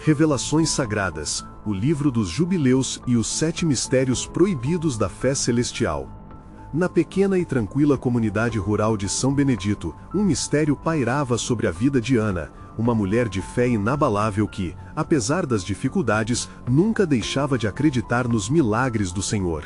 Revelações Sagradas, o Livro dos Jubileus e os 7 Mistérios Proibidos da Fé Celestial. Na pequena e tranquila comunidade rural de São Benedito, um mistério pairava sobre a vida de Ana, uma mulher de fé inabalável que, apesar das dificuldades, nunca deixava de acreditar nos milagres do Senhor.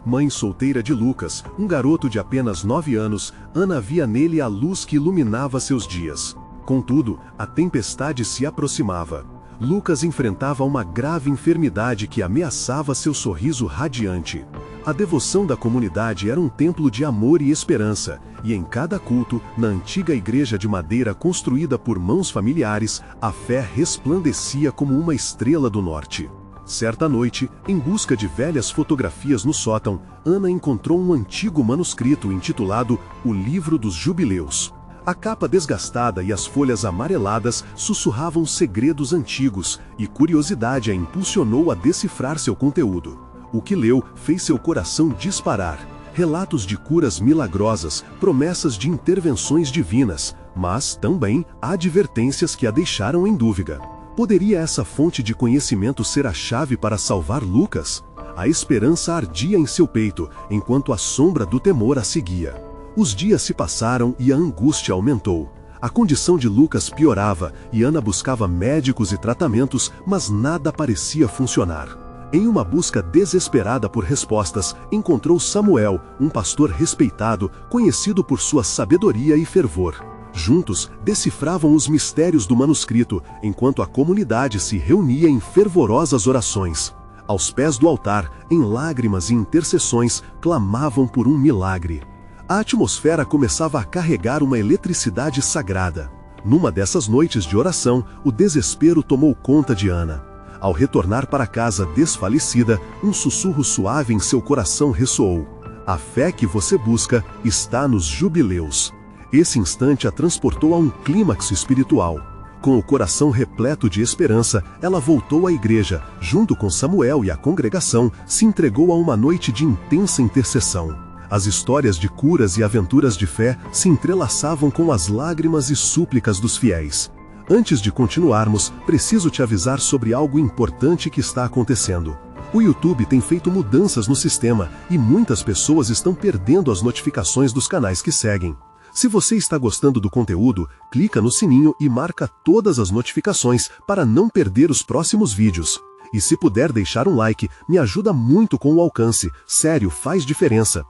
Mãe solteira de Lucas, um garoto de apenas 9 anos, Ana via nele a luz que iluminava seus dias. Contudo, a tempestade se aproximava. Lucas enfrentava uma grave enfermidade que ameaçava seu sorriso radiante. A devoção da comunidade era um templo de amor e esperança, e em cada culto, na antiga igreja de madeira construída por mãos familiares, a fé resplandecia como uma estrela do norte. Certa noite, em busca de velhas fotografias no sótão, Ana encontrou um antigo manuscrito intitulado O Livro dos Jubileus. A capa desgastada e as folhas amareladas sussurravam segredos antigos, e curiosidade a impulsionou a decifrar seu conteúdo. O que leu fez seu coração disparar. Relatos de curas milagrosas, promessas de intervenções divinas, mas também advertências que a deixaram em dúvida. Poderia essa fonte de conhecimento ser a chave para salvar Lucas? A esperança ardia em seu peito, enquanto a sombra do temor a seguia. Os dias se passaram e a angústia aumentou. A condição de Lucas piorava e Ana buscava médicos e tratamentos, mas nada parecia funcionar. Em uma busca desesperada por respostas, encontrou Samuel, um pastor respeitado, conhecido por sua sabedoria e fervor. Juntos, decifravam os mistérios do manuscrito, enquanto a comunidade se reunia em fervorosas orações. Aos pés do altar, em lágrimas e intercessões, clamavam por um milagre. A atmosfera começava a carregar uma eletricidade sagrada. Numa dessas noites de oração, o desespero tomou conta de Ana. Ao retornar para casa desfalecida, um sussurro suave em seu coração ressoou. A fé que você busca está nos jubileus. Esse instante a transportou a um clímax espiritual. Com o coração repleto de esperança, ela voltou à igreja, junto com Samuel e a congregação, se entregou a uma noite de intensa intercessão. As histórias de curas e aventuras de fé se entrelaçavam com as lágrimas e súplicas dos fiéis. Antes de continuarmos, preciso te avisar sobre algo importante que está acontecendo. O YouTube tem feito mudanças no sistema e muitas pessoas estão perdendo as notificações dos canais que seguem. Se você está gostando do conteúdo, clica no sininho e marca todas as notificações para não perder os próximos vídeos. E se puder deixar um like, me ajuda muito com o alcance. Sério, faz diferença.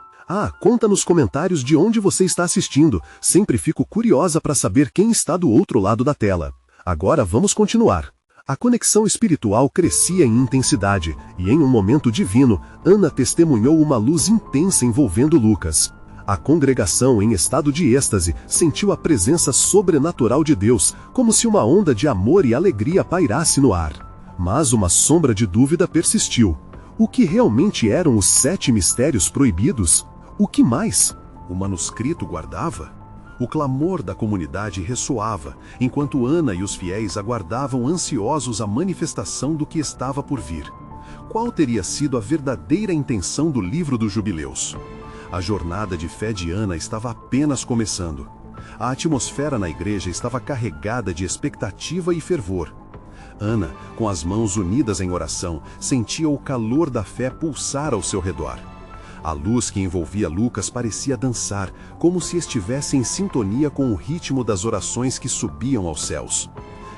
Conta nos comentários de onde você está assistindo. Sempre fico curiosa para saber quem está do outro lado da tela. Agora vamos continuar. A conexão espiritual crescia em intensidade, e em um momento divino, Ana testemunhou uma luz intensa envolvendo Lucas. A congregação, em estado de êxtase, sentiu a presença sobrenatural de Deus, como se uma onda de amor e alegria pairasse no ar. Mas uma sombra de dúvida persistiu. O que realmente eram os 7 mistérios proibidos? O que mais? O manuscrito guardava? O clamor da comunidade ressoava, enquanto Ana e os fiéis aguardavam ansiosos a manifestação do que estava por vir. Qual teria sido a verdadeira intenção do Livro dos Jubileus? A jornada de fé de Ana estava apenas começando. A atmosfera na igreja estava carregada de expectativa e fervor. Ana, com as mãos unidas em oração, sentia o calor da fé pulsar ao seu redor. A luz que envolvia Lucas parecia dançar, como se estivesse em sintonia com o ritmo das orações que subiam aos céus.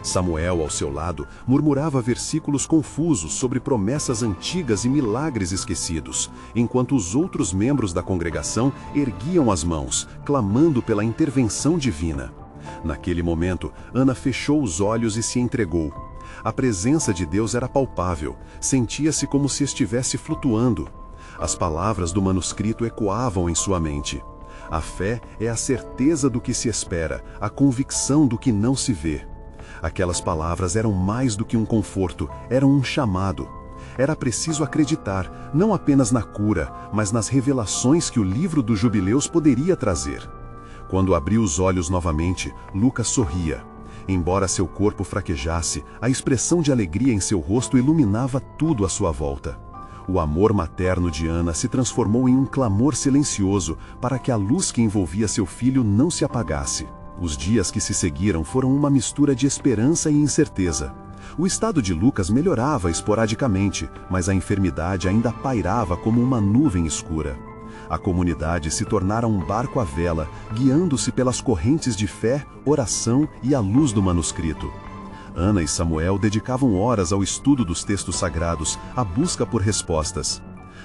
Samuel, ao seu lado, murmurava versículos confusos sobre promessas antigas e milagres esquecidos, enquanto os outros membros da congregação erguiam as mãos, clamando pela intervenção divina. Naquele momento, Ana fechou os olhos e se entregou. A presença de Deus era palpável, sentia-se como se estivesse flutuando. As palavras do manuscrito ecoavam em sua mente. A fé é a certeza do que se espera, a convicção do que não se vê. Aquelas palavras eram mais do que um conforto, eram um chamado. Era preciso acreditar, não apenas na cura, mas nas revelações que o Livro dos Jubileus poderia trazer. Quando abriu os olhos novamente, Lucas sorria. Embora seu corpo fraquejasse, a expressão de alegria em seu rosto iluminava tudo à sua volta. O amor materno de Ana se transformou em um clamor silencioso para que a luz que envolvia seu filho não se apagasse. Os dias que se seguiram foram uma mistura de esperança e incerteza. O estado de Lucas melhorava esporadicamente, mas a enfermidade ainda pairava como uma nuvem escura. A comunidade se tornara um barco à vela, guiando-se pelas correntes de fé, oração e a luz do manuscrito. Ana e Samuel dedicavam horas ao estudo dos textos sagrados, à busca por respostas.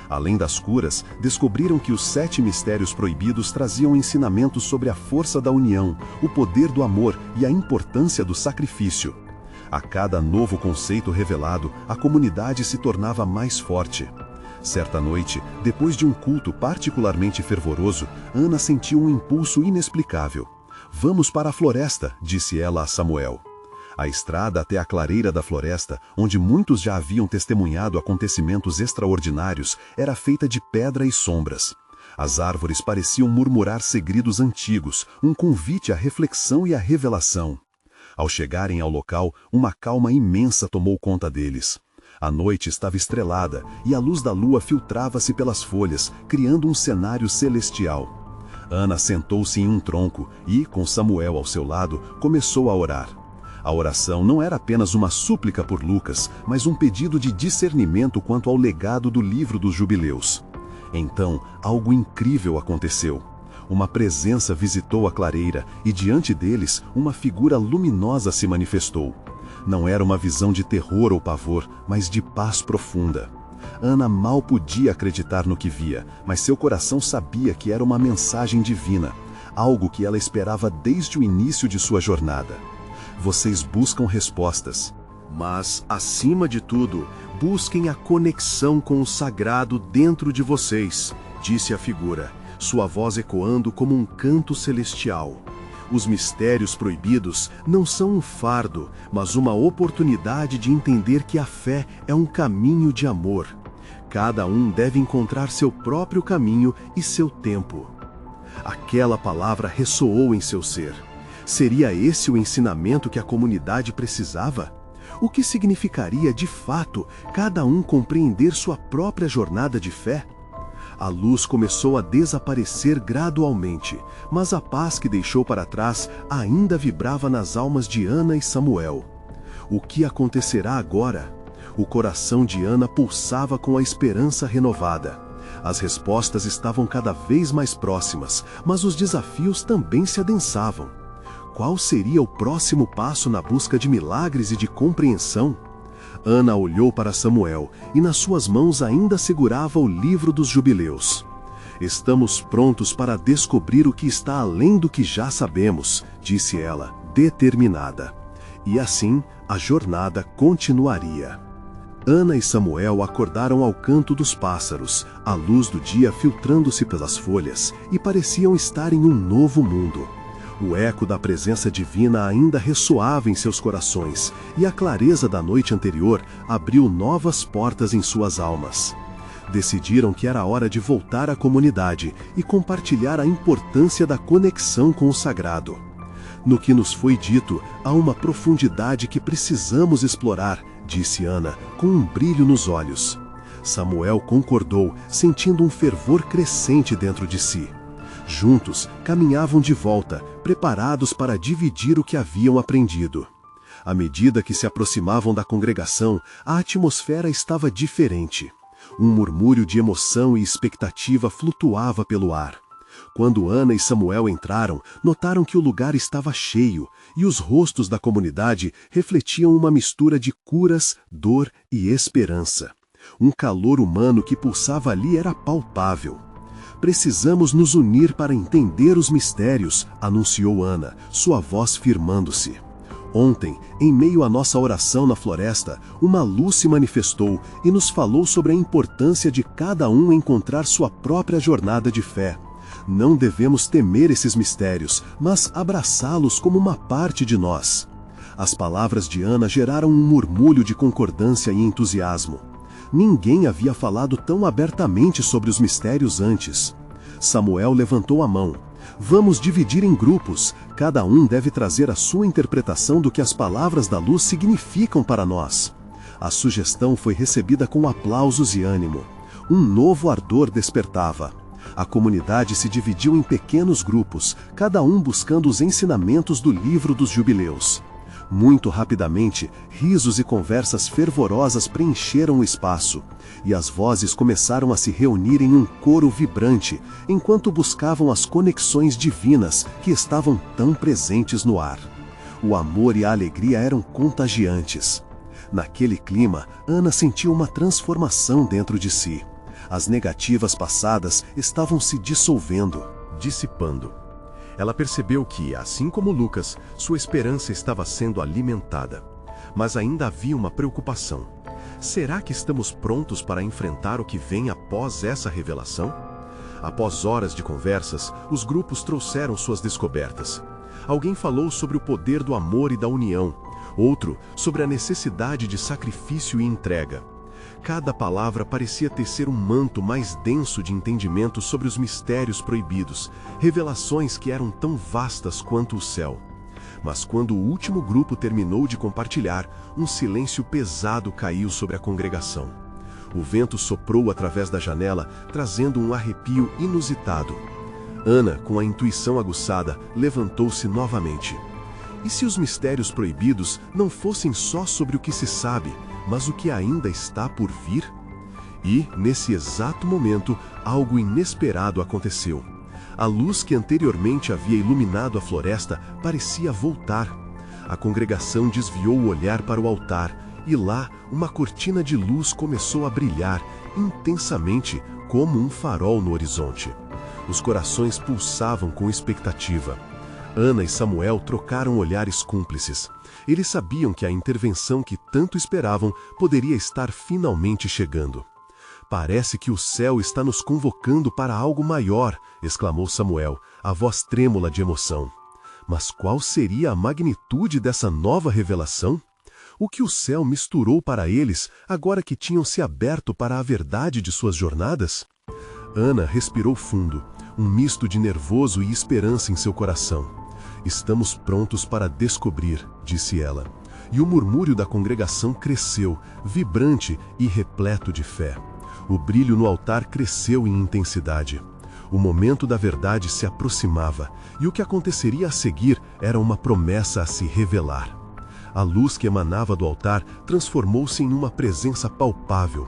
Além das curas, descobriram que os 7 mistérios proibidos traziam ensinamentos sobre a força da união, o poder do amor e a importância do sacrifício. A cada novo conceito revelado, a comunidade se tornava mais forte. Certa noite, depois de um culto particularmente fervoroso, Ana sentiu um impulso inexplicável. "Vamos para a floresta", disse ela a Samuel. A estrada até a clareira da floresta, onde muitos já haviam testemunhado acontecimentos extraordinários, era feita de pedra e sombras. As árvores pareciam murmurar segredos antigos, um convite à reflexão e à revelação. Ao chegarem ao local, uma calma imensa tomou conta deles. A noite estava estrelada e a luz da lua filtrava-se pelas folhas, criando um cenário celestial. Ana sentou-se em um tronco e, com Samuel ao seu lado, começou a orar. A oração não era apenas uma súplica por Lucas, mas um pedido de discernimento quanto ao legado do livro dos Jubileus. Então, algo incrível aconteceu. Uma presença visitou a clareira e, diante deles, uma figura luminosa se manifestou. Não era uma visão de terror ou pavor, mas de paz profunda. Ana mal podia acreditar no que via, mas seu coração sabia que era uma mensagem divina, algo que ela esperava desde o início de sua jornada. Vocês buscam respostas, mas, acima de tudo, busquem a conexão com o sagrado dentro de vocês, disse a figura, sua voz ecoando como um canto celestial. Os mistérios proibidos não são um fardo, mas uma oportunidade de entender que a fé é um caminho de amor. Cada um deve encontrar seu próprio caminho e seu tempo. Aquela palavra ressoou em seu ser. Seria esse o ensinamento que a comunidade precisava? O que significaria, de fato, cada um compreender sua própria jornada de fé? A luz começou a desaparecer gradualmente, mas a paz que deixou para trás ainda vibrava nas almas de Ana e Samuel. O que acontecerá agora? O coração de Ana pulsava com a esperança renovada. As respostas estavam cada vez mais próximas, mas os desafios também se adensavam. Qual seria o próximo passo na busca de milagres e de compreensão? Ana olhou para Samuel e nas suas mãos ainda segurava o livro dos Jubileus. "Estamos prontos para descobrir o que está além do que já sabemos", disse ela, determinada. E assim, a jornada continuaria. Ana e Samuel acordaram ao canto dos pássaros, a luz do dia filtrando-se pelas folhas, e pareciam estar em um novo mundo. O eco da presença divina ainda ressoava em seus corações, e a clareza da noite anterior abriu novas portas em suas almas. Decidiram que era hora de voltar à comunidade e compartilhar a importância da conexão com o sagrado. "No que nos foi dito, há uma profundidade que precisamos explorar", disse Ana, com um brilho nos olhos. Samuel concordou, sentindo um fervor crescente dentro de si. Juntos, caminhavam de volta, preparados para dividir o que haviam aprendido. À medida que se aproximavam da congregação, a atmosfera estava diferente. Um murmúrio de emoção e expectativa flutuava pelo ar. Quando Ana e Samuel entraram, notaram que o lugar estava cheio, e os rostos da comunidade refletiam uma mistura de curas, dor e esperança. Um calor humano que pulsava ali era palpável. "Precisamos nos unir para entender os mistérios", anunciou Ana, sua voz firmando-se. Ontem, em meio à nossa oração na floresta, uma luz se manifestou e nos falou sobre a importância de cada um encontrar sua própria jornada de fé. Não devemos temer esses mistérios, mas abraçá-los como uma parte de nós. As palavras de Ana geraram um murmúrio de concordância e entusiasmo. Ninguém havia falado tão abertamente sobre os mistérios antes. Samuel levantou a mão. "Vamos dividir em grupos. Cada um deve trazer a sua interpretação do que as palavras da luz significam para nós." A sugestão foi recebida com aplausos e ânimo. Um novo ardor despertava. A comunidade se dividiu em pequenos grupos, cada um buscando os ensinamentos do livro dos Jubileus. Muito rapidamente, risos e conversas fervorosas preencheram o espaço, e as vozes começaram a se reunir em um coro vibrante, enquanto buscavam as conexões divinas que estavam tão presentes no ar. O amor e a alegria eram contagiantes. Naquele clima, Ana sentiu uma transformação dentro de si. As negativas passadas estavam se dissolvendo, dissipando. Ela percebeu que, assim como Lucas, sua esperança estava sendo alimentada. Mas ainda havia uma preocupação. Será que estamos prontos para enfrentar o que vem após essa revelação? Após horas de conversas, os grupos trouxeram suas descobertas. Alguém falou sobre o poder do amor e da união, outro sobre a necessidade de sacrifício e entrega. Cada palavra parecia tecer um manto mais denso de entendimento sobre os mistérios proibidos, revelações que eram tão vastas quanto o céu. Mas quando o último grupo terminou de compartilhar, um silêncio pesado caiu sobre a congregação. O vento soprou através da janela, trazendo um arrepio inusitado. Ana, com a intuição aguçada, levantou-se novamente. E se os mistérios proibidos não fossem só sobre o que se sabe, mas o que ainda está por vir? E, nesse exato momento, algo inesperado aconteceu. A luz que anteriormente havia iluminado a floresta parecia voltar. A congregação desviou o olhar para o altar, e lá uma cortina de luz começou a brilhar intensamente como um farol no horizonte. Os corações pulsavam com expectativa. Ana e Samuel trocaram olhares cúmplices. Eles sabiam que a intervenção que tanto esperavam poderia estar finalmente chegando. "Parece que o céu está nos convocando para algo maior", exclamou Samuel, a voz trêmula de emoção. Mas qual seria a magnitude dessa nova revelação? O que o céu misturou para eles agora que tinham se aberto para a verdade de suas jornadas? Ana respirou fundo, um misto de nervoso e esperança em seu coração. "Estamos prontos para descobrir", disse ela. E o murmúrio da congregação cresceu, vibrante e repleto de fé. O brilho no altar cresceu em intensidade. O momento da verdade se aproximava, e o que aconteceria a seguir era uma promessa a se revelar. A luz que emanava do altar transformou-se em uma presença palpável.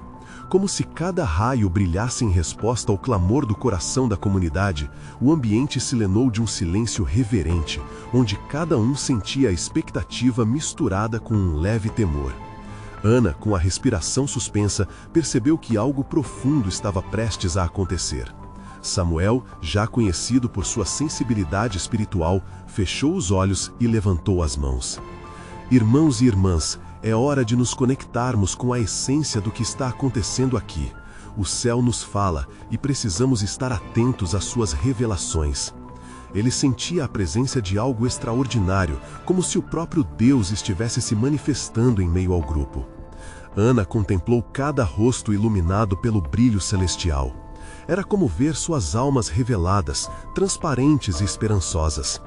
Como se cada raio brilhasse em resposta ao clamor do coração da comunidade, o ambiente se lenou de um silêncio reverente, onde cada um sentia a expectativa misturada com um leve temor. Ana, com a respiração suspensa, percebeu que algo profundo estava prestes a acontecer. Samuel, já conhecido por sua sensibilidade espiritual, fechou os olhos e levantou as mãos. "Irmãos e irmãs, é hora de nos conectarmos com a essência do que está acontecendo aqui. O céu nos fala e precisamos estar atentos às suas revelações." Ele sentia a presença de algo extraordinário, como se o próprio Deus estivesse se manifestando em meio ao grupo. Ana contemplou cada rosto iluminado pelo brilho celestial. Era como ver suas almas reveladas, transparentes e esperançosas.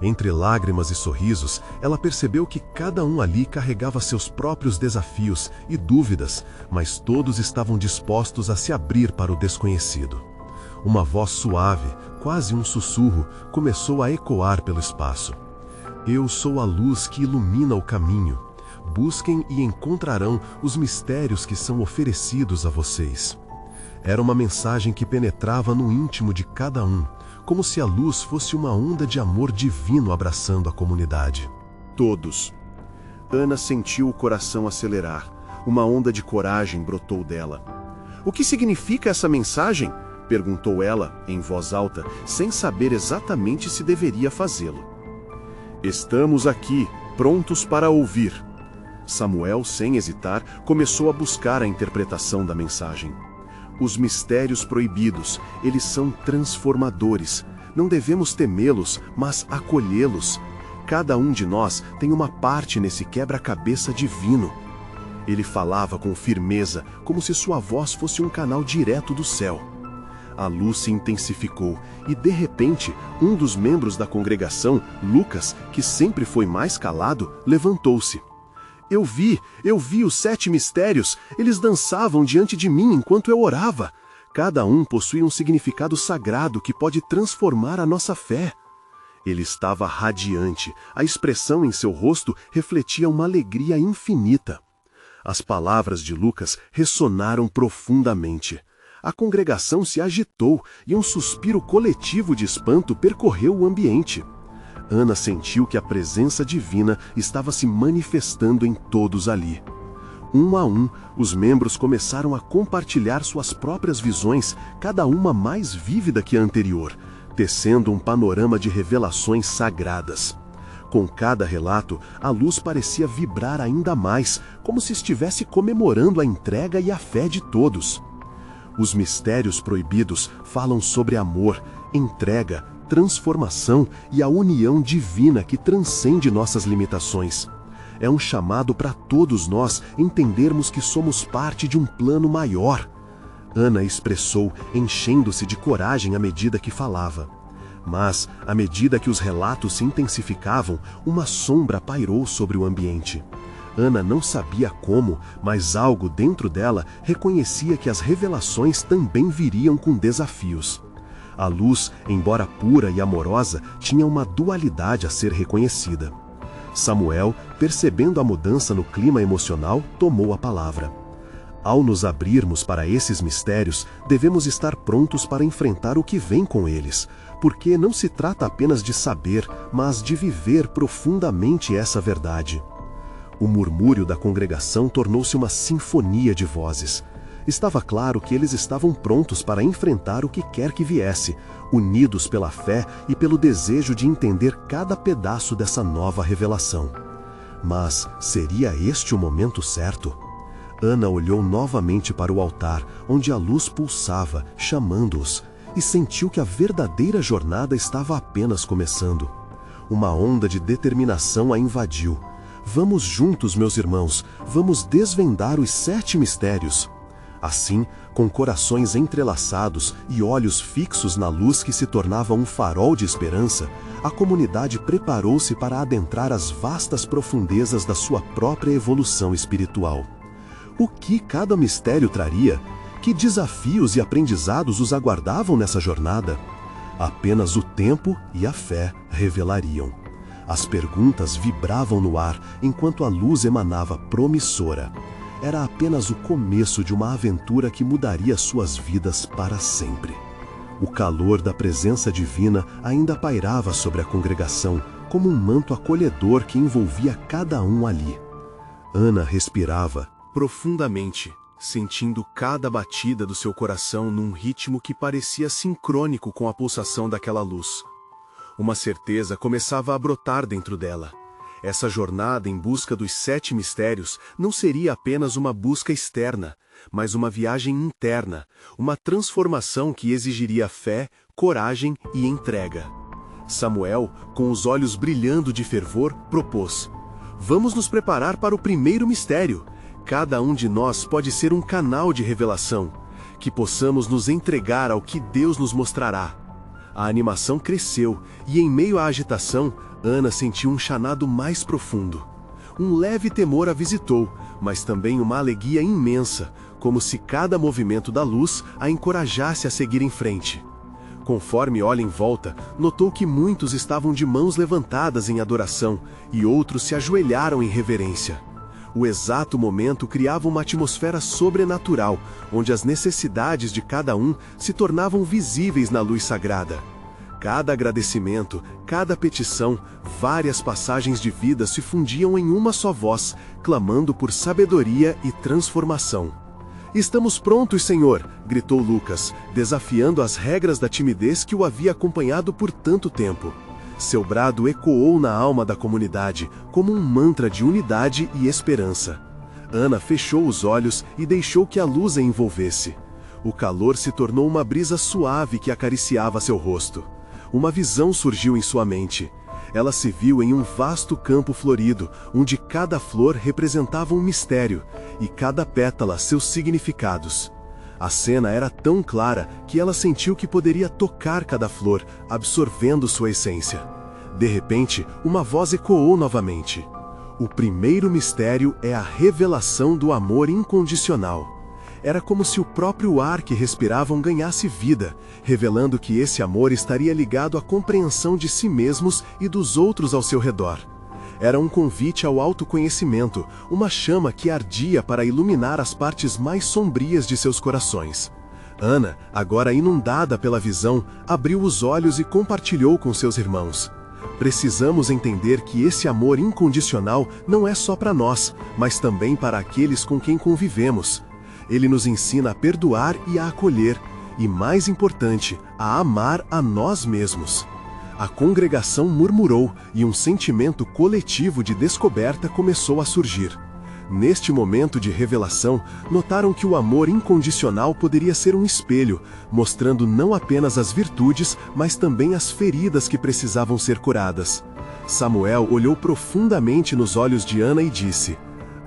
Entre lágrimas e sorrisos, ela percebeu que cada um ali carregava seus próprios desafios e dúvidas, mas todos estavam dispostos a se abrir para o desconhecido. Uma voz suave, quase um sussurro, começou a ecoar pelo espaço. "Eu sou a luz que ilumina o caminho. Busquem e encontrarão os mistérios que são oferecidos a vocês." Era uma mensagem que penetrava no íntimo de cada um, como se a luz fosse uma onda de amor divino abraçando a comunidade. Todos. Ana sentiu o coração acelerar. Uma onda de coragem brotou dela. "O que significa essa mensagem?" perguntou ela, em voz alta, sem saber exatamente se deveria fazê-lo. "Estamos aqui, prontos para ouvir." Samuel, sem hesitar, começou a buscar a interpretação da mensagem. "Os mistérios proibidos, eles são transformadores. Não devemos temê-los, mas acolhê-los. Cada um de nós tem uma parte nesse quebra-cabeça divino." Ele falava com firmeza, como se sua voz fosse um canal direto do céu. A luz se intensificou e, de repente, um dos membros da congregação, Lucas, que sempre foi mais calado, levantou-se. Eu vi os 7 mistérios, eles dançavam diante de mim enquanto eu orava. Cada um possui um significado sagrado que pode transformar a nossa fé." Ele estava radiante, a expressão em seu rosto refletia uma alegria infinita. As palavras de Lucas ressonaram profundamente. A congregação se agitou e um suspiro coletivo de espanto percorreu o ambiente. Ana sentiu que a presença divina estava se manifestando em todos ali. Um a um, os membros começaram a compartilhar suas próprias visões, cada uma mais vívida que a anterior, tecendo um panorama de revelações sagradas. Com cada relato, a luz parecia vibrar ainda mais, como se estivesse comemorando a entrega e a fé de todos. Os mistérios proibidos falam sobre amor, entrega, transformação e a união divina que transcende nossas limitações. É um chamado para todos nós entendermos que somos parte de um plano maior. Ana expressou, enchendo-se de coragem à medida que falava. Mas, à medida que os relatos se intensificavam, uma sombra pairou sobre o ambiente. Ana não sabia como, mas algo dentro dela reconhecia que as revelações também viriam com desafios. A luz, embora pura e amorosa, tinha uma dualidade a ser reconhecida. Samuel, percebendo a mudança no clima emocional, tomou a palavra. Ao nos abrirmos para esses mistérios, devemos estar prontos para enfrentar o que vem com eles, porque não se trata apenas de saber, mas de viver profundamente essa verdade. O murmúrio da congregação tornou-se uma sinfonia de vozes. Estava claro que eles estavam prontos para enfrentar o que quer que viesse, unidos pela fé e pelo desejo de entender cada pedaço dessa nova revelação. Mas seria este o momento certo? Ana olhou novamente para o altar, onde a luz pulsava, chamando-os, e sentiu que a verdadeira jornada estava apenas começando. Uma onda de determinação a invadiu. Vamos juntos, meus irmãos, vamos desvendar os 7 mistérios. Assim, com corações entrelaçados e olhos fixos na luz que se tornava um farol de esperança, a comunidade preparou-se para adentrar as vastas profundezas da sua própria evolução espiritual. O que cada mistério traria? Que desafios e aprendizados os aguardavam nessa jornada? Apenas o tempo e a fé revelariam. As perguntas vibravam no ar enquanto a luz emanava promissora. Era apenas o começo de uma aventura que mudaria suas vidas para sempre. O calor da presença divina ainda pairava sobre a congregação, como um manto acolhedor que envolvia cada um ali. Ana respirava profundamente, sentindo cada batida do seu coração num ritmo que parecia sincrônico com a pulsação daquela luz. Uma certeza começava a brotar dentro dela. Essa jornada em busca dos 7 mistérios não seria apenas uma busca externa, mas uma viagem interna, uma transformação que exigiria fé, coragem e entrega. Samuel, com os olhos brilhando de fervor, propôs: "Vamos nos preparar para o primeiro mistério. Cada um de nós pode ser um canal de revelação, que possamos nos entregar ao que Deus nos mostrará." A animação cresceu e, em meio à agitação, Ana sentiu um chamado mais profundo. Um leve temor a visitou, mas também uma alegria imensa, como se cada movimento da luz a encorajasse a seguir em frente. Conforme olha em volta, notou que muitos estavam de mãos levantadas em adoração e outros se ajoelharam em reverência. O exato momento criava uma atmosfera sobrenatural, onde as necessidades de cada um se tornavam visíveis na luz sagrada. Cada agradecimento, cada petição, várias passagens de vida se fundiam em uma só voz, clamando por sabedoria e transformação. "Estamos prontos, Senhor!" gritou Lucas, desafiando as regras da timidez que o havia acompanhado por tanto tempo. Seu brado ecoou na alma da comunidade, como um mantra de unidade e esperança. Ana fechou os olhos e deixou que a luz a envolvesse. O calor se tornou uma brisa suave que acariciava seu rosto. Uma visão surgiu em sua mente. Ela se viu em um vasto campo florido, onde cada flor representava um mistério, e cada pétala seus significados. A cena era tão clara que ela sentiu que poderia tocar cada flor, absorvendo sua essência. De repente, uma voz ecoou novamente. O primeiro mistério é a revelação do amor incondicional. Era como se o próprio ar que respiravam ganhasse vida, revelando que esse amor estaria ligado à compreensão de si mesmos e dos outros ao seu redor. Era um convite ao autoconhecimento, uma chama que ardia para iluminar as partes mais sombrias de seus corações. Ana, agora inundada pela visão, abriu os olhos e compartilhou com seus irmãos. Precisamos entender que esse amor incondicional não é só para nós, mas também para aqueles com quem convivemos. Ele nos ensina a perdoar e a acolher, e mais importante, a amar a nós mesmos. A congregação murmurou e um sentimento coletivo de descoberta começou a surgir. Neste momento de revelação, notaram que o amor incondicional poderia ser um espelho, mostrando não apenas as virtudes, mas também as feridas que precisavam ser curadas. Samuel olhou profundamente nos olhos de Ana e disse: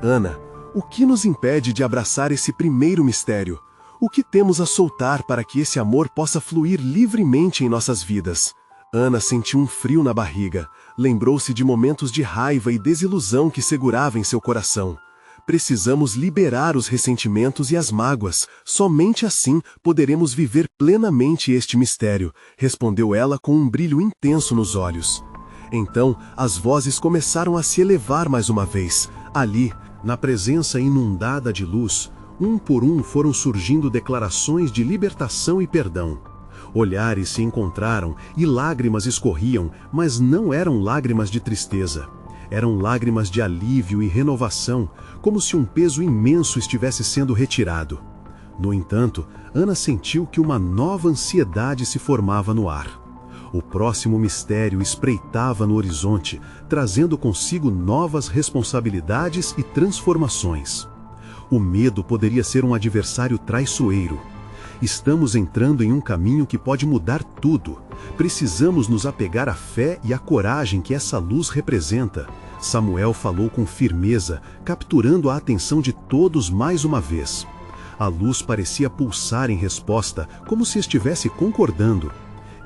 Ana, o que nos impede de abraçar esse primeiro mistério? O que temos a soltar para que esse amor possa fluir livremente em nossas vidas? Ana sentiu um frio na barriga, lembrou-se de momentos de raiva e desilusão que segurava em seu coração. Precisamos liberar os ressentimentos e as mágoas. Somente assim poderemos viver plenamente este mistério, respondeu ela com um brilho intenso nos olhos. Então, as vozes começaram a se elevar mais uma vez. Ali, na presença inundada de luz, um por um foram surgindo declarações de libertação e perdão. Olhares se encontraram e lágrimas escorriam, mas não eram lágrimas de tristeza. Eram lágrimas de alívio e renovação, como se um peso imenso estivesse sendo retirado. No entanto, Ana sentiu que uma nova ansiedade se formava no ar. O próximo mistério espreitava no horizonte, trazendo consigo novas responsabilidades e transformações. O medo poderia ser um adversário traiçoeiro. Estamos entrando em um caminho que pode mudar tudo. Precisamos nos apegar à fé e à coragem que essa luz representa. Samuel falou com firmeza, capturando a atenção de todos mais uma vez. A luz parecia pulsar em resposta, como se estivesse concordando.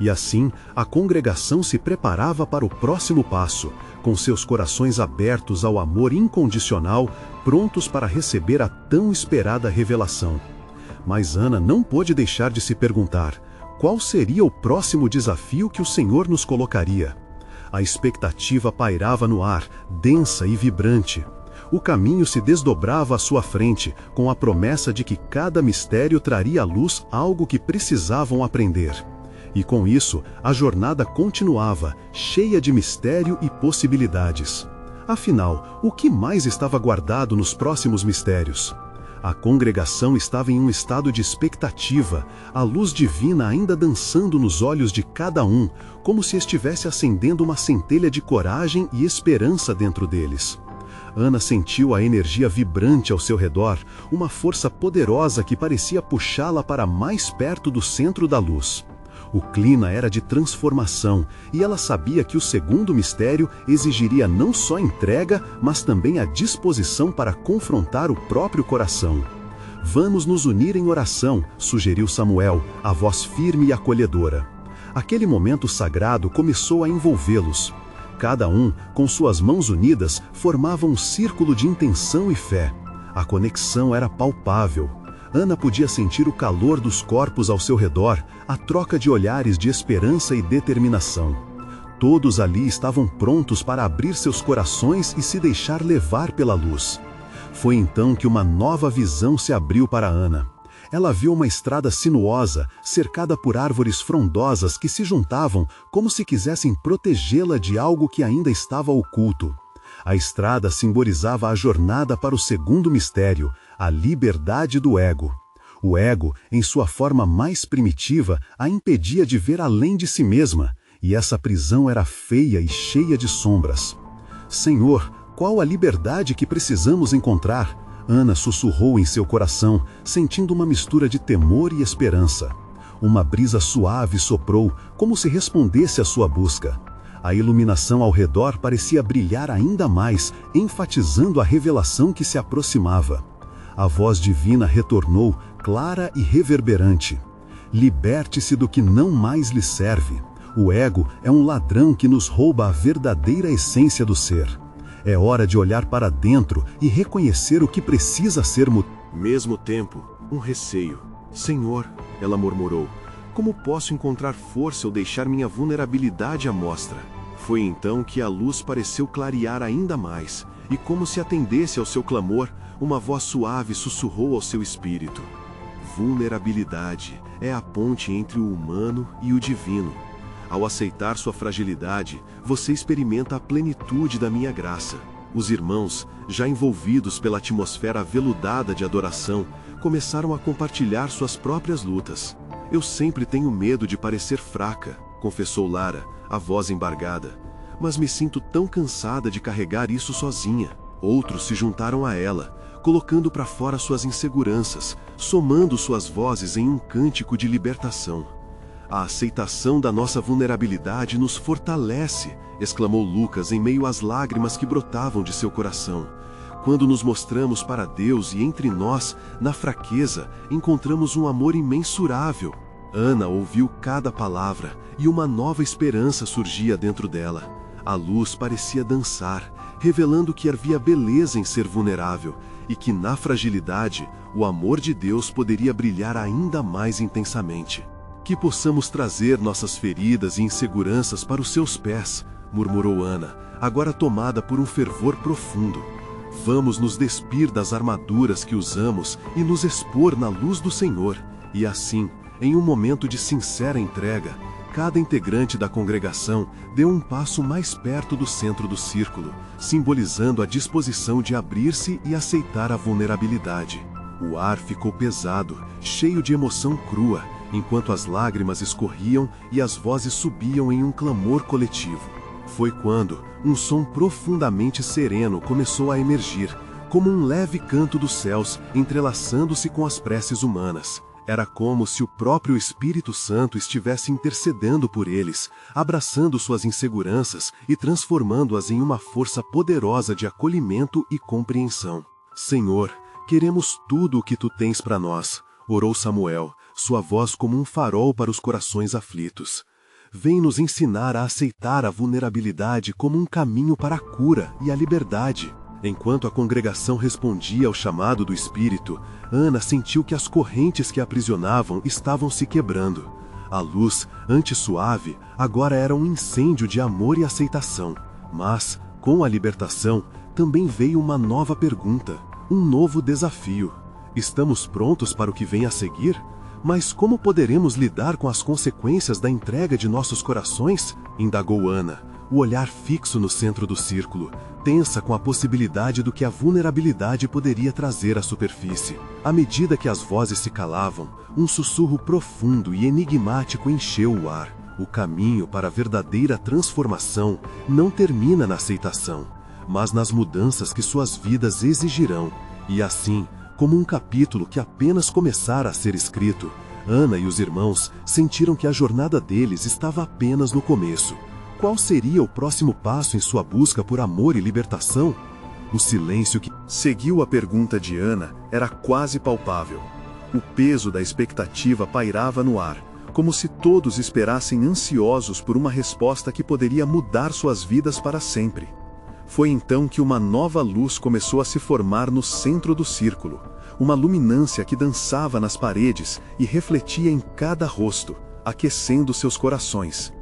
E assim, a congregação se preparava para o próximo passo, com seus corações abertos ao amor incondicional, prontos para receber a tão esperada revelação. Mas Ana não pôde deixar de se perguntar: qual seria o próximo desafio que o Senhor nos colocaria? A expectativa pairava no ar, densa e vibrante. O caminho se desdobrava à sua frente, com a promessa de que cada mistério traria à luz algo que precisavam aprender. E com isso, a jornada continuava, cheia de mistério e possibilidades. Afinal, o que mais estava guardado nos próximos mistérios? A congregação estava em um estado de expectativa, a luz divina ainda dançando nos olhos de cada um, como se estivesse acendendo uma centelha de coragem e esperança dentro deles. Ana sentiu a energia vibrante ao seu redor, uma força poderosa que parecia puxá-la para mais perto do centro da luz. O clima era de transformação, e ela sabia que o segundo mistério exigiria não só entrega, mas também a disposição para confrontar o próprio coração. Vamos nos unir em oração, sugeriu Samuel, a voz firme e acolhedora. Aquele momento sagrado começou a envolvê-los. Cada um, com suas mãos unidas, formava um círculo de intenção e fé. A conexão era palpável. Ana podia sentir o calor dos corpos ao seu redor, a troca de olhares de esperança e determinação. Todos ali estavam prontos para abrir seus corações e se deixar levar pela luz. Foi então que uma nova visão se abriu para Ana. Ela viu uma estrada sinuosa, cercada por árvores frondosas que se juntavam como se quisessem protegê-la de algo que ainda estava oculto. A estrada simbolizava a jornada para o segundo mistério, a liberdade do ego. O ego, em sua forma mais primitiva, a impedia de ver além de si mesma, e essa prisão era feia e cheia de sombras. Senhor, qual a liberdade que precisamos encontrar? Ana sussurrou em seu coração, sentindo uma mistura de temor e esperança. Uma brisa suave soprou, como se respondesse à sua busca. A iluminação ao redor parecia brilhar ainda mais, enfatizando a revelação que se aproximava. A voz divina retornou, clara e reverberante. Liberte-se do que não mais lhe serve. O ego é um ladrão que nos rouba a verdadeira essência do ser. É hora de olhar para dentro e reconhecer o que precisa ser mudado. Ao mesmo tempo, um receio. Senhor, ela murmurou, como posso encontrar força ou deixar minha vulnerabilidade à mostra? Foi então que a luz pareceu clarear ainda mais, e como se atendesse ao seu clamor, uma voz suave sussurrou ao seu espírito. Vulnerabilidade é a ponte entre o humano e o divino. Ao aceitar sua fragilidade, você experimenta a plenitude da minha graça. Os irmãos, já envolvidos pela atmosfera aveludada de adoração, começaram a compartilhar suas próprias lutas. Eu sempre tenho medo de parecer fraca, confessou Lara, a voz embargada. Mas me sinto tão cansada de carregar isso sozinha. Outros se juntaram a ela, colocando para fora suas inseguranças, somando suas vozes em um cântico de libertação. A aceitação da nossa vulnerabilidade nos fortalece, exclamou Lucas em meio às lágrimas que brotavam de seu coração. Quando nos mostramos para Deus e entre nós, na fraqueza, encontramos um amor imensurável. Ana ouviu cada palavra e uma nova esperança surgia dentro dela. A luz parecia dançar, revelando que havia beleza em ser vulnerável e que na fragilidade o amor de Deus poderia brilhar ainda mais intensamente. Que possamos trazer nossas feridas e inseguranças para os seus pés, murmurou Ana, agora tomada por um fervor profundo. Vamos nos despir das armaduras que usamos e nos expor na luz do Senhor, e assim, em um momento de sincera entrega, cada integrante da congregação deu um passo mais perto do centro do círculo, simbolizando a disposição de abrir-se e aceitar a vulnerabilidade. O ar ficou pesado, cheio de emoção crua, enquanto as lágrimas escorriam e as vozes subiam em um clamor coletivo. Foi quando um som profundamente sereno começou a emergir, como um leve canto dos céus entrelaçando-se com as preces humanas. Era como se o próprio Espírito Santo estivesse intercedendo por eles, abraçando suas inseguranças e transformando-as em uma força poderosa de acolhimento e compreensão. Senhor, queremos tudo o que tu tens para nós, orou Samuel, sua voz como um farol para os corações aflitos. Vem nos ensinar a aceitar a vulnerabilidade como um caminho para a cura e a liberdade. Enquanto a congregação respondia ao chamado do Espírito, Ana sentiu que as correntes que a aprisionavam estavam se quebrando. A luz, antes suave, agora era um incêndio de amor e aceitação. Mas, com a libertação, também veio uma nova pergunta, um novo desafio. Estamos prontos para o que vem a seguir? Mas como poderemos lidar com as consequências da entrega de nossos corações? Indagou Ana, o olhar fixo no centro do círculo, tensa com a possibilidade do que a vulnerabilidade poderia trazer à superfície. À medida que as vozes se calavam, um sussurro profundo e enigmático encheu o ar. O caminho para a verdadeira transformação não termina na aceitação, mas nas mudanças que suas vidas exigirão. E assim, como um capítulo que apenas começara a ser escrito, Ana e os irmãos sentiram que a jornada deles estava apenas no começo. Qual seria o próximo passo em sua busca por amor e libertação? O silêncio que seguiu a pergunta de Ana era quase palpável. O peso da expectativa pairava no ar, como se todos esperassem ansiosos por uma resposta que poderia mudar suas vidas para sempre. Foi então que uma nova luz começou a se formar no centro do círculo, uma luminância que dançava nas paredes e refletia em cada rosto, aquecendo seus corações.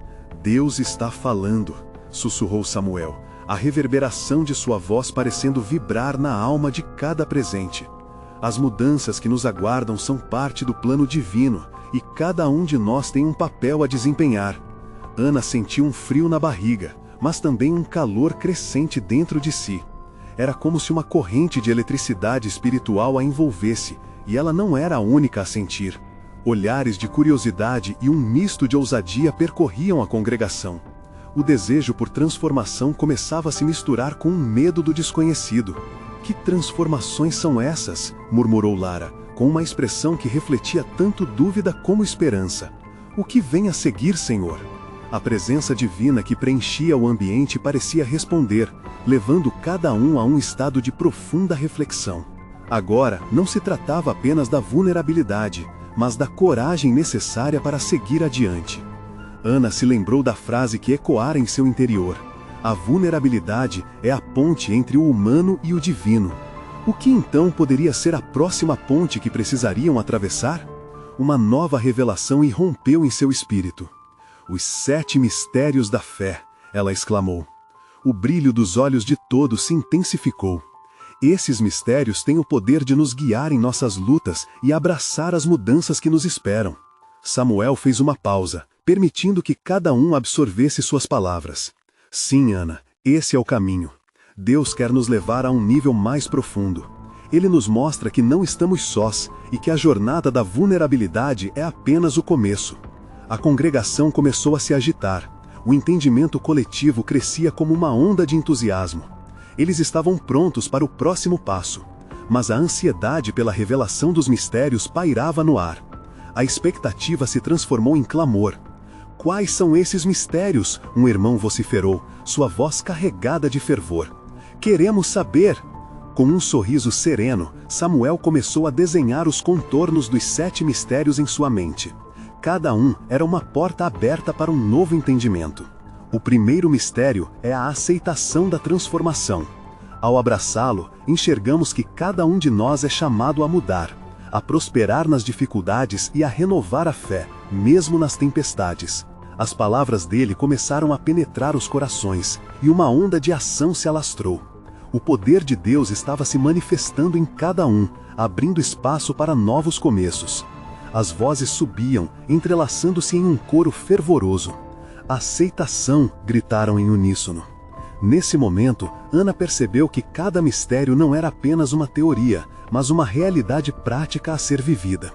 Deus está falando, sussurrou Samuel, a reverberação de sua voz parecendo vibrar na alma de cada presente. As mudanças que nos aguardam são parte do plano divino, e cada um de nós tem um papel a desempenhar. Ana sentiu um frio na barriga, mas também um calor crescente dentro de si. Era como se uma corrente de eletricidade espiritual a envolvesse, e ela não era a única a sentir. Olhares de curiosidade e um misto de ousadia percorriam a congregação. O desejo por transformação começava a se misturar com o medo do desconhecido. Que transformações são essas? Murmurou Lara, com uma expressão que refletia tanto dúvida como esperança. O que vem a seguir, Senhor? A presença divina que preenchia o ambiente parecia responder, levando cada um a um estado de profunda reflexão. Agora, não se tratava apenas da vulnerabilidade, mas da coragem necessária para seguir adiante. Ana se lembrou da frase que ecoara em seu interior: a vulnerabilidade é a ponte entre o humano e o divino. O que então poderia ser a próxima ponte que precisariam atravessar? Uma nova revelação irrompeu em seu espírito. Os 7 mistérios da fé, ela exclamou. O brilho dos olhos de todos se intensificou. Esses mistérios têm o poder de nos guiar em nossas lutas e abraçar as mudanças que nos esperam. Samuel fez uma pausa, permitindo que cada um absorvesse suas palavras. Sim, Ana, esse é o caminho. Deus quer nos levar a um nível mais profundo. Ele nos mostra que não estamos sós e que a jornada da vulnerabilidade é apenas o começo. A congregação começou a se agitar. O entendimento coletivo crescia como uma onda de entusiasmo. Eles estavam prontos para o próximo passo, mas a ansiedade pela revelação dos mistérios pairava no ar. A expectativa se transformou em clamor. Quais são esses mistérios? Um irmão vociferou, sua voz carregada de fervor. Queremos saber! Com um sorriso sereno, Samuel começou a desenhar os contornos dos 7 mistérios em sua mente. Cada um era uma porta aberta para um novo entendimento. O primeiro mistério é a aceitação da transformação. Ao abraçá-lo, enxergamos que cada um de nós é chamado a mudar, a prosperar nas dificuldades e a renovar a fé, mesmo nas tempestades. As palavras dele começaram a penetrar os corações, e uma onda de ação se alastrou. O poder de Deus estava se manifestando em cada um, abrindo espaço para novos começos. As vozes subiam, entrelaçando-se em um coro fervoroso. Aceitação, gritaram em uníssono. Nesse momento, Ana percebeu que cada mistério não era apenas uma teoria, mas uma realidade prática a ser vivida.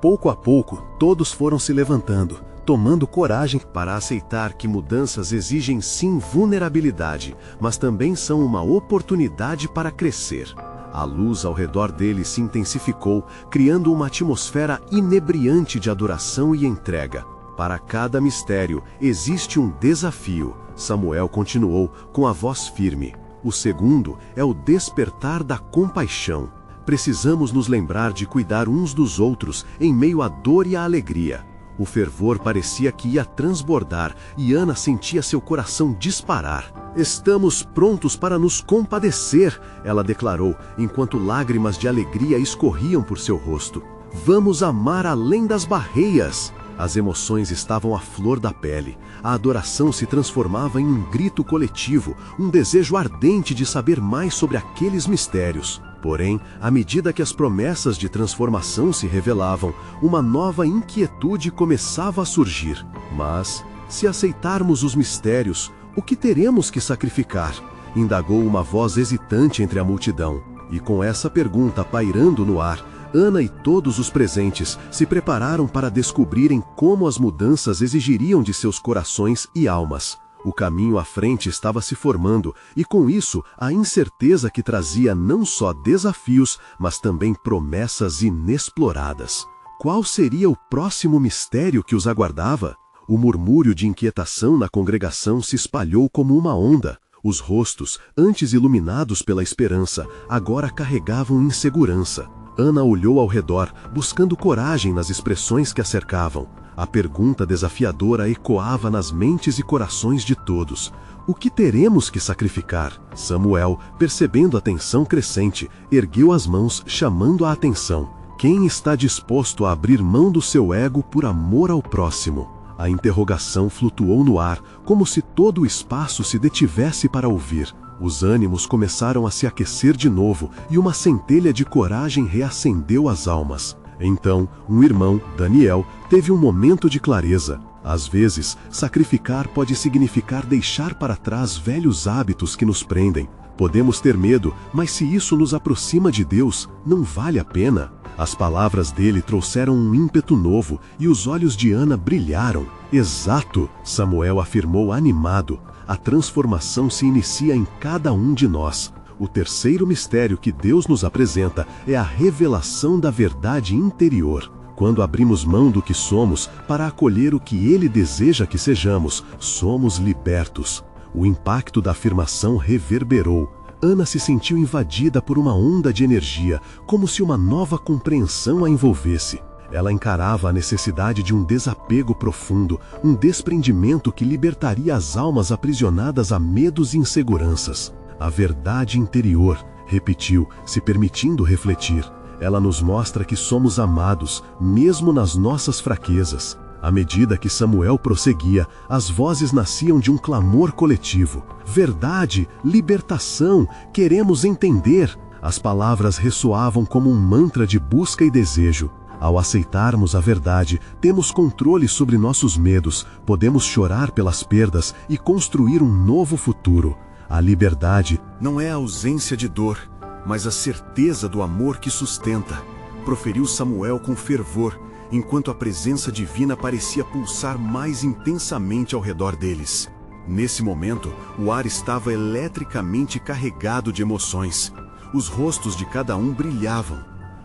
Pouco a pouco, todos foram se levantando, tomando coragem para aceitar que mudanças exigem sim vulnerabilidade, mas também são uma oportunidade para crescer. A luz ao redor dele se intensificou, criando uma atmosfera inebriante de adoração e entrega. Para cada mistério existe um desafio, Samuel continuou com a voz firme. O segundo é o despertar da compaixão. Precisamos nos lembrar de cuidar uns dos outros em meio à dor e à alegria. O fervor parecia que ia transbordar e Ana sentia seu coração disparar. Estamos prontos para nos compadecer, ela declarou, enquanto lágrimas de alegria escorriam por seu rosto. Vamos amar além das barreiras. As emoções estavam à flor da pele. A adoração se transformava em um grito coletivo, um desejo ardente de saber mais sobre aqueles mistérios. Porém, à medida que as promessas de transformação se revelavam, uma nova inquietude começava a surgir. Mas, se aceitarmos os mistérios, o que teremos que sacrificar? Indagou uma voz hesitante entre a multidão. E com essa pergunta pairando no ar, Ana e todos os presentes se prepararam para descobrirem como as mudanças exigiriam de seus corações e almas. O caminho à frente estava se formando, e com isso, a incerteza que trazia não só desafios, mas também promessas inexploradas. Qual seria o próximo mistério que os aguardava? O murmúrio de inquietação na congregação se espalhou como uma onda. Os rostos, antes iluminados pela esperança, agora carregavam insegurança. Ana olhou ao redor, buscando coragem nas expressões que a cercavam. A pergunta desafiadora ecoava nas mentes e corações de todos. O que teremos que sacrificar? Samuel, percebendo a tensão crescente, ergueu as mãos, chamando a atenção. Quem está disposto a abrir mão do seu ego por amor ao próximo? A interrogação flutuou no ar, como se todo o espaço se detivesse para ouvir. Os ânimos começaram a se aquecer de novo e uma centelha de coragem reacendeu as almas. Então, um irmão, Daniel, teve um momento de clareza. Às vezes, sacrificar pode significar deixar para trás velhos hábitos que nos prendem. Podemos ter medo, mas se isso nos aproxima de Deus, não vale a pena. As palavras dele trouxeram um ímpeto novo e os olhos de Ana brilharam. Exato, Samuel afirmou animado. A transformação se inicia em cada um de nós. O terceiro mistério que Deus nos apresenta é a revelação da verdade interior. Quando abrimos mão do que somos para acolher o que Ele deseja que sejamos, somos libertos. O impacto da afirmação reverberou. Ana se sentiu invadida por uma onda de energia, como se uma nova compreensão a envolvesse. Ela encarava a necessidade de um desapego profundo, um desprendimento que libertaria as almas aprisionadas a medos e inseguranças. A verdade interior, repetiu, se permitindo refletir. Ela nos mostra que somos amados, mesmo nas nossas fraquezas. À medida que Samuel prosseguia, as vozes nasciam de um clamor coletivo. Verdade, libertação, queremos entender. As palavras ressoavam como um mantra de busca e desejo. Ao aceitarmos a verdade, temos controle sobre nossos medos, podemos chorar pelas perdas e construir um novo futuro. A liberdade não é a ausência de dor, mas a certeza do amor que sustenta, proferiu Samuel com fervor, enquanto a presença divina parecia pulsar mais intensamente ao redor deles. Nesse momento, o ar estava eletricamente carregado de emoções. Os rostos de cada um brilhavam.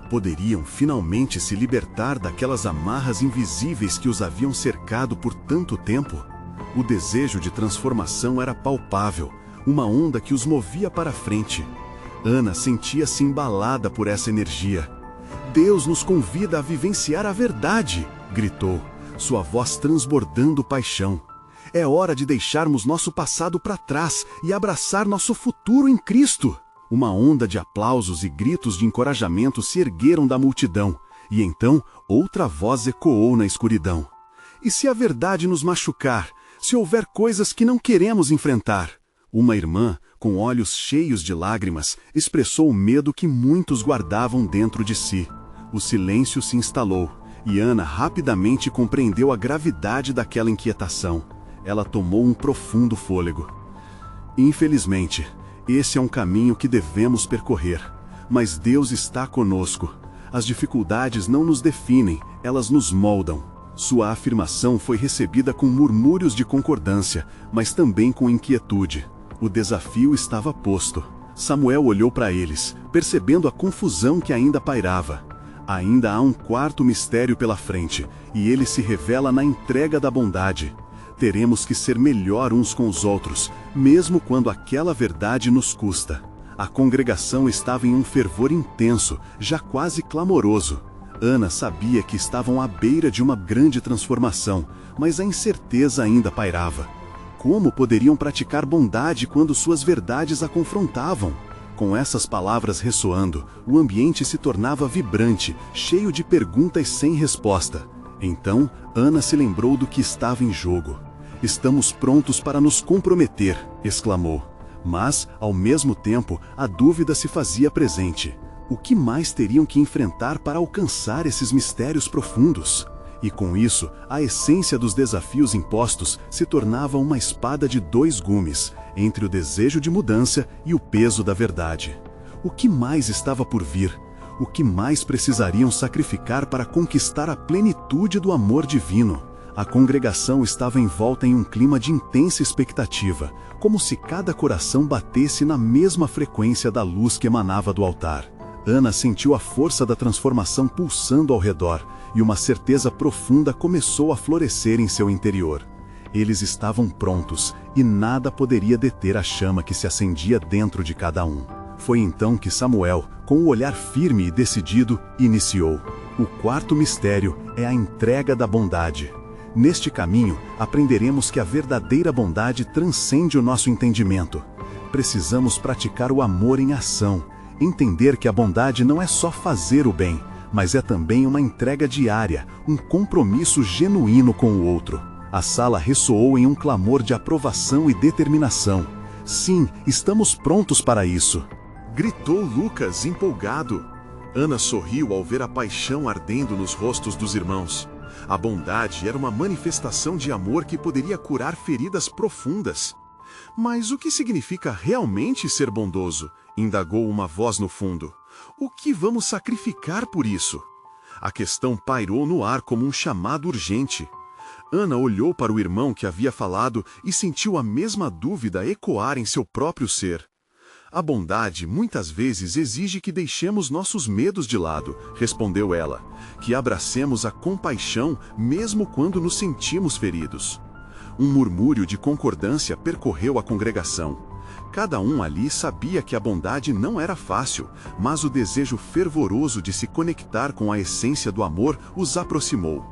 Poderiam finalmente se libertar daquelas amarras invisíveis que os haviam cercado por tanto tempo? O desejo de transformação era palpável, uma onda que os movia para frente. Ana sentia-se embalada por essa energia. Deus nos convida a vivenciar a verdade, gritou, sua voz transbordando paixão. É hora de deixarmos nosso passado para trás e abraçar nosso futuro em Cristo. Uma onda de aplausos e gritos de encorajamento se ergueram da multidão, e então outra voz ecoou na escuridão. E se a verdade nos machucar, se houver coisas que não queremos enfrentar? Uma irmã, com olhos cheios de lágrimas, expressou o medo que muitos guardavam dentro de si. O silêncio se instalou, e Ana rapidamente compreendeu a gravidade daquela inquietação. Ela tomou um profundo fôlego. Infelizmente, esse é um caminho que devemos percorrer. Mas Deus está conosco. As dificuldades não nos definem, elas nos moldam. Sua afirmação foi recebida com murmúrios de concordância, mas também com inquietude. O desafio estava posto. Samuel olhou para eles, percebendo a confusão que ainda pairava. Ainda há um quarto mistério pela frente, e ele se revela na entrega da bondade. Teremos que ser melhor uns com os outros, mesmo quando aquela verdade nos custa. A congregação estava em um fervor intenso, já quase clamoroso. Ana sabia que estavam à beira de uma grande transformação, mas a incerteza ainda pairava. Como poderiam praticar bondade quando suas verdades a confrontavam? Com essas palavras ressoando, o ambiente se tornava vibrante, cheio de perguntas sem resposta. Então, Ana se lembrou do que estava em jogo. "Estamos prontos para nos comprometer", exclamou. Mas, ao mesmo tempo, a dúvida se fazia presente. O que mais teriam que enfrentar para alcançar esses mistérios profundos? E com isso, a essência dos desafios impostos se tornava uma espada de dois gumes, entre o desejo de mudança e o peso da verdade. O que mais estava por vir? O que mais precisariam sacrificar para conquistar a plenitude do amor divino? A congregação estava envolta em um clima de intensa expectativa, como se cada coração batesse na mesma frequência da luz que emanava do altar. Ana sentiu a força da transformação pulsando ao redor, e uma certeza profunda começou a florescer em seu interior. Eles estavam prontos, e nada poderia deter a chama que se acendia dentro de cada um. Foi então que Samuel, com o olhar firme e decidido, iniciou. O quarto mistério é a entrega da bondade. Neste caminho, aprenderemos que a verdadeira bondade transcende o nosso entendimento. Precisamos praticar o amor em ação, entender que a bondade não é só fazer o bem, mas é também uma entrega diária, um compromisso genuíno com o outro. A sala ressoou em um clamor de aprovação e determinação. "Sim, estamos prontos para isso", gritou Lucas, empolgado. Ana sorriu ao ver a paixão ardendo nos rostos dos irmãos. A bondade era uma manifestação de amor que poderia curar feridas profundas. "Mas o que significa realmente ser bondoso?", indagou uma voz no fundo. "O que vamos sacrificar por isso?" A questão pairou no ar como um chamado urgente. Ana olhou para o irmão que havia falado e sentiu a mesma dúvida ecoar em seu próprio ser. "A bondade muitas vezes exige que deixemos nossos medos de lado", respondeu ela, "que abracemos a compaixão mesmo quando nos sentimos feridos." Um murmúrio de concordância percorreu a congregação. Cada um ali sabia que a bondade não era fácil, mas o desejo fervoroso de se conectar com a essência do amor os aproximou.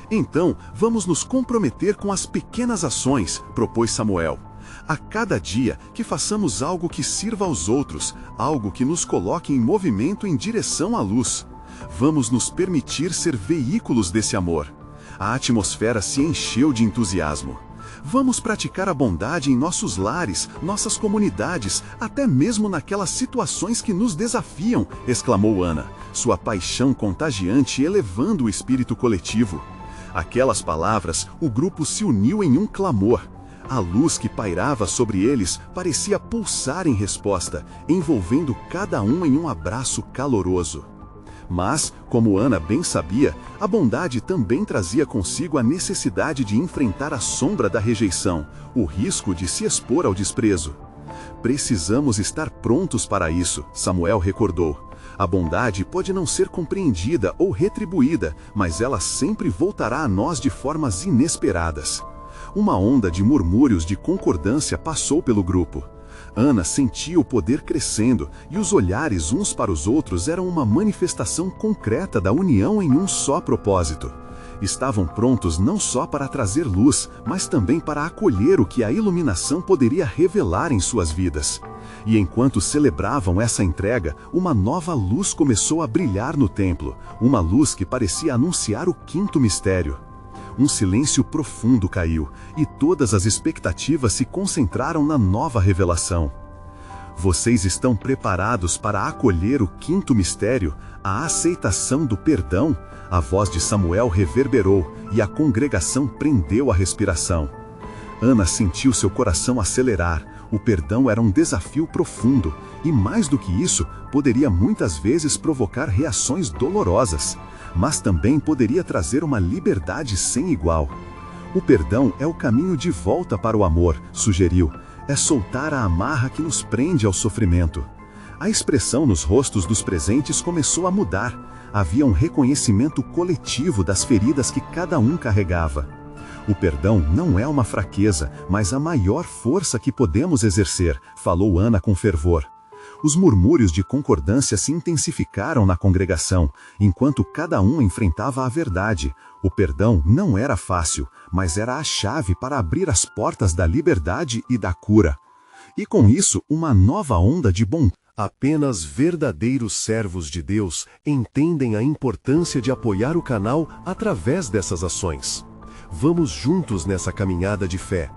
"Então, vamos nos comprometer com as pequenas ações", propôs Samuel. A cada dia, que façamos algo que sirva aos outros, algo que nos coloque em movimento em direção à luz. Vamos nos permitir ser veículos desse amor. A atmosfera se encheu de entusiasmo. Vamos praticar a bondade em nossos lares, nossas comunidades, até mesmo naquelas situações que nos desafiam, exclamou Ana, sua paixão contagiante elevando o espírito coletivo. Aquelas palavras, o grupo se uniu em um clamor. A luz que pairava sobre eles parecia pulsar em resposta, envolvendo cada um em um abraço caloroso. Mas, como Ana bem sabia, a bondade também trazia consigo a necessidade de enfrentar a sombra da rejeição, o risco de se expor ao desprezo. Precisamos estar prontos para isso, Samuel recordou. A bondade pode não ser compreendida ou retribuída, mas ela sempre voltará a nós de formas inesperadas. Uma onda de murmúrios de concordância passou pelo grupo. Ana sentia o poder crescendo, e os olhares uns para os outros eram uma manifestação concreta da união em um só propósito. Estavam prontos não só para trazer luz, mas também para acolher o que a iluminação poderia revelar em suas vidas. E enquanto celebravam essa entrega, uma nova luz começou a brilhar no templo, uma luz que parecia anunciar o quinto mistério. Um silêncio profundo caiu, e todas as expectativas se concentraram na nova revelação. Vocês estão preparados para acolher o quinto mistério, a aceitação do perdão? A voz de Samuel reverberou, e a congregação prendeu a respiração. Ana sentiu seu coração acelerar. O perdão era um desafio profundo, e mais do que isso, poderia muitas vezes provocar reações dolorosas. Mas também poderia trazer uma liberdade sem igual. O perdão é o caminho de volta para o amor, sugeriu. É soltar a amarra que nos prende ao sofrimento. A expressão nos rostos dos presentes começou a mudar. Havia um reconhecimento coletivo das feridas que cada um carregava. O perdão não é uma fraqueza, mas a maior força que podemos exercer, falou Ana com fervor. Os murmúrios de concordância se intensificaram na congregação, enquanto cada um enfrentava a verdade. O perdão não era fácil, mas era a chave para abrir as portas da liberdade e da cura. E com isso, uma nova onda de bondade. Apenas verdadeiros servos de Deus entendem a importância de apoiar o canal através dessas ações. Vamos juntos nessa caminhada de fé.